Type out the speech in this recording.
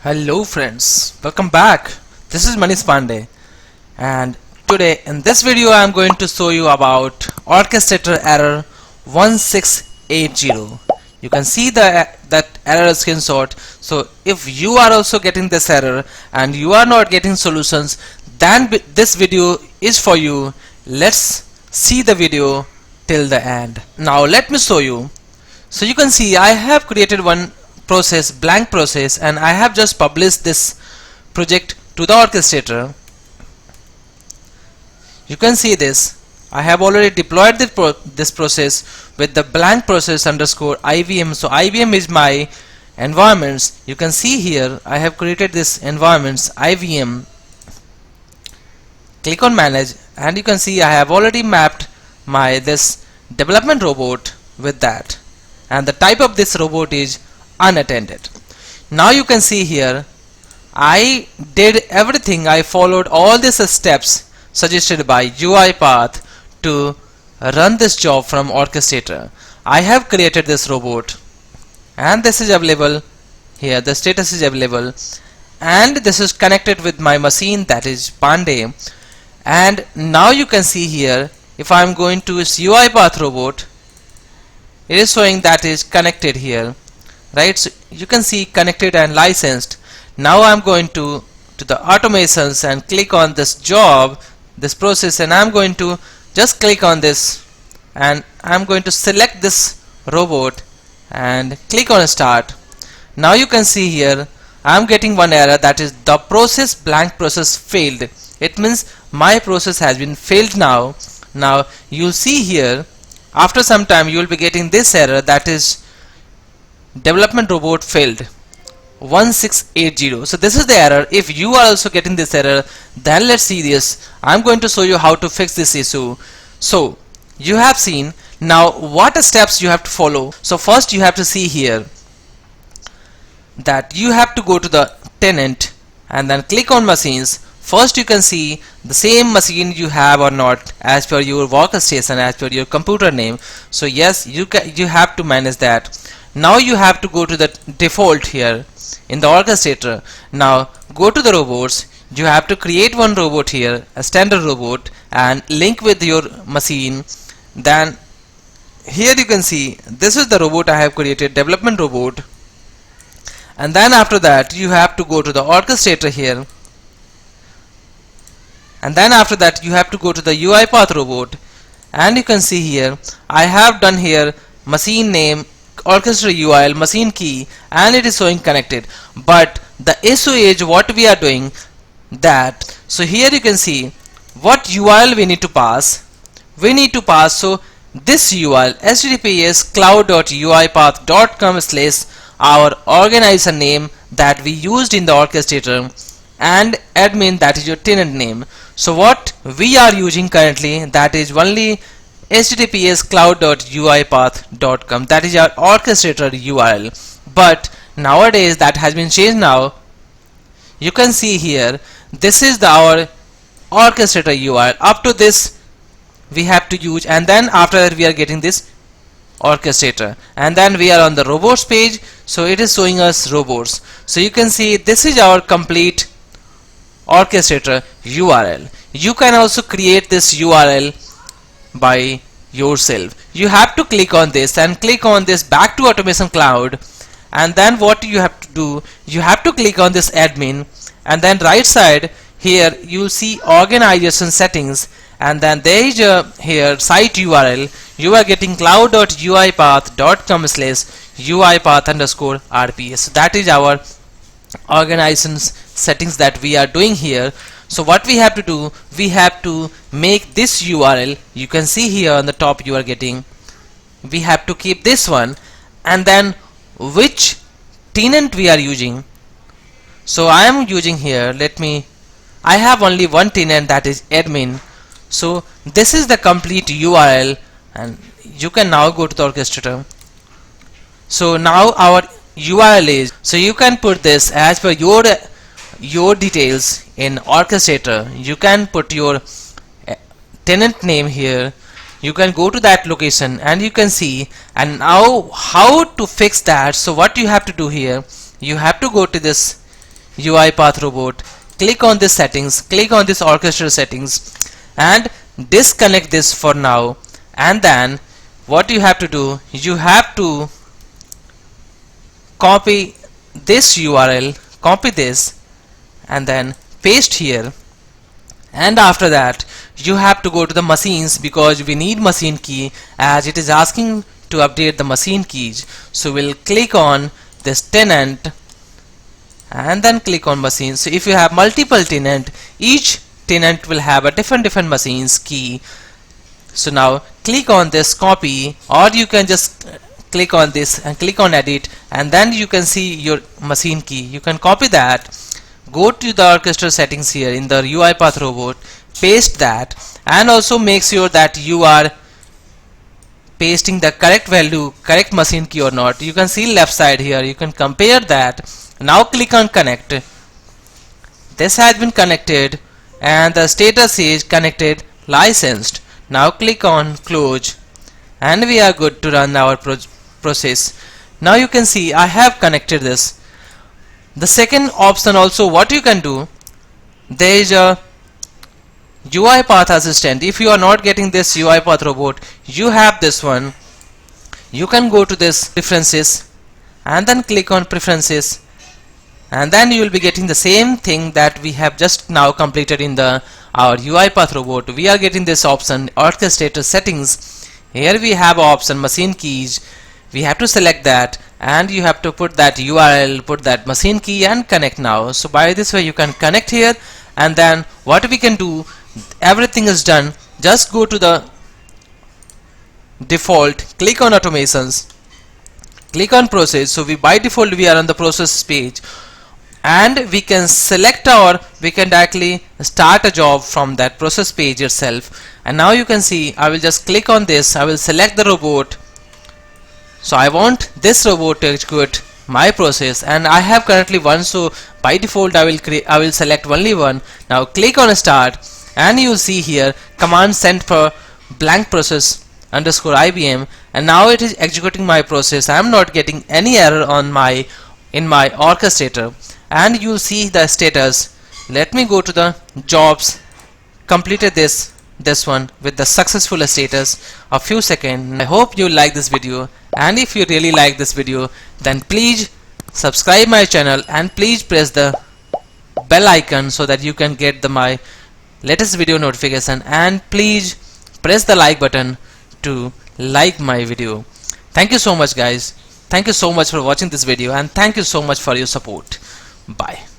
Hello friends, welcome back. This is Manish Pandey, and today in this video I am going to show you about orchestrator error 1680. You can see that error screenshot. So if you are also getting this error and you are not getting solutions, then this video is for you. Let's see the video till the end. Now let me show you. So you can see I have created one process, blank process, and I have just published this project to the orchestrator. You can see this. I have already deployed this process with the blank process underscore IVM. So IVM is my environments. You can see here I have created this environments IVM. Click on manage and you can see I have already mapped my this development robot with that, and the type of this robot is unattended. Now you can see here I did everything. I followed all these steps suggested by UiPath to run this job from orchestrator. I have created this robot and this is available here. The status is available and this is connected with my machine, that is Pandey. And now you can see here if I am going to this UiPath robot, it is showing that is connected here. Right, so you can see connected and licensed. Now I'm going to the automations and click on this job, this process, and I'm going to just click on this and I'm going to select this robot and click on start. Now you can see here I'm getting one error, that is the process blank process failed. It means my process has been failed now. Now you'll see here after some time you will be getting this error, that is development robot failed 1680. So this is the error. If you are also getting this error, then let's see this. I'm going to show you how to fix this issue. So you have seen. Now what steps you have to follow. So first you have to see here that you have to go to the tenant and then click on machines. First you can see the same machine you have or not as per your workstation, as per your computer name. So yes, you have to manage that. Now you have to go to the default here in the orchestrator. Now go to the robots. You have to create one robot here, a standard robot, and link with your machine. Then here you can see this is the robot I have created, development robot. And then after that you have to go to the orchestrator here. And then after that you have to go to the UiPath robot. And you can see here I have done here machine name, orchestra URL, machine key, and it is showing connected. But the issue is what we are doing that. So here you can see what URL we need to pass. We need to pass so this URL https cloud.uipath.com/ our organization name that we used in the orchestrator, and admin, that is your tenant name. So what we are using currently, that is only https cloud.uipath.com, that is our orchestrator URL. But nowadays that has been changed. Now you can see here this is our orchestrator URL. Up to this we have to use, and then after that we are getting this orchestrator, and then we are on the robots page. So it is showing us robots. So you can see this is our complete orchestrator URL. You can also create this URL by yourself. You have to click on this and click on this back to automation cloud, and then what you have to do, you have to click on this admin, and then right side here you see organization settings, and then there is a here site URL. You are getting cloud.uipath.com/uipath_rps. So that is our organization settings that we are doing here. So what we have to do, we have to make this URL. You can see here on the top you are getting, we have to keep this one, and then which tenant we are using. So I am using here, I have only one tenant, that is admin. So this is the complete URL, and you can now go to the orchestrator. So now our URL is, so you can put this as per your details in orchestrator. You can put your tenant name here. You can go to that location and you can see. And now how to fix that? So what you have to do here, you have to go to this UiPath robot, click on this settings, click on this orchestra settings and disconnect this for now. And then what you have to do, you have to copy this URL, copy this and then paste here. And after that you have to go to the machines, because we need machine key as it is asking to update the machine keys. So we'll click on this tenant and then click on machines. So if you have multiple tenant, each tenant will have a different machines key. So now click on this copy, or you can just click on this and click on edit, and then you can see your machine key. You can copy that, go to the orchestra settings here in the UiPath robot, paste that, and also make sure that you are pasting the correct value, correct machine key or not. You can see left side here, you can compare that. Now click on connect. This has been connected and the status is connected, licensed. Now click on close and we are good to run our process. Now you can see I have connected this. The second option also, what you can do, there is a UiPath assistant. If you are not getting this UiPath robot, you have this one. You can go to this preferences and then click on preferences, and then you will be getting the same thing that we have just now completed in the our UiPath robot. We are getting this option orchestrator settings. Here we have option machine keys. We have to select that and you have to put that URL, put that machine key and connect now. So by this way you can connect here, and then what we can do, everything is done. Just go to the default, click on automations, click on process. So by default we are on the process page, and we can select we can directly start a job from that process page itself. And now you can see I will just click on this, I will select the robot. So I want this robot to execute my process, and I have currently one, so by default I will select only one. Now click on start and you see here command sent for blank process underscore IBM, and now it is executing my process. I am not getting any error on in my orchestrator, and you see the status. Let me go to the jobs, completed this one with the successful status. A few seconds. I hope you like this video, and if you really like this video, then please subscribe my channel and please press the bell icon so that you can get my latest video notification, and please press the like button to like my video. Thank you so much guys. Thank you so much for watching this video, and thank you so much for your support. Bye.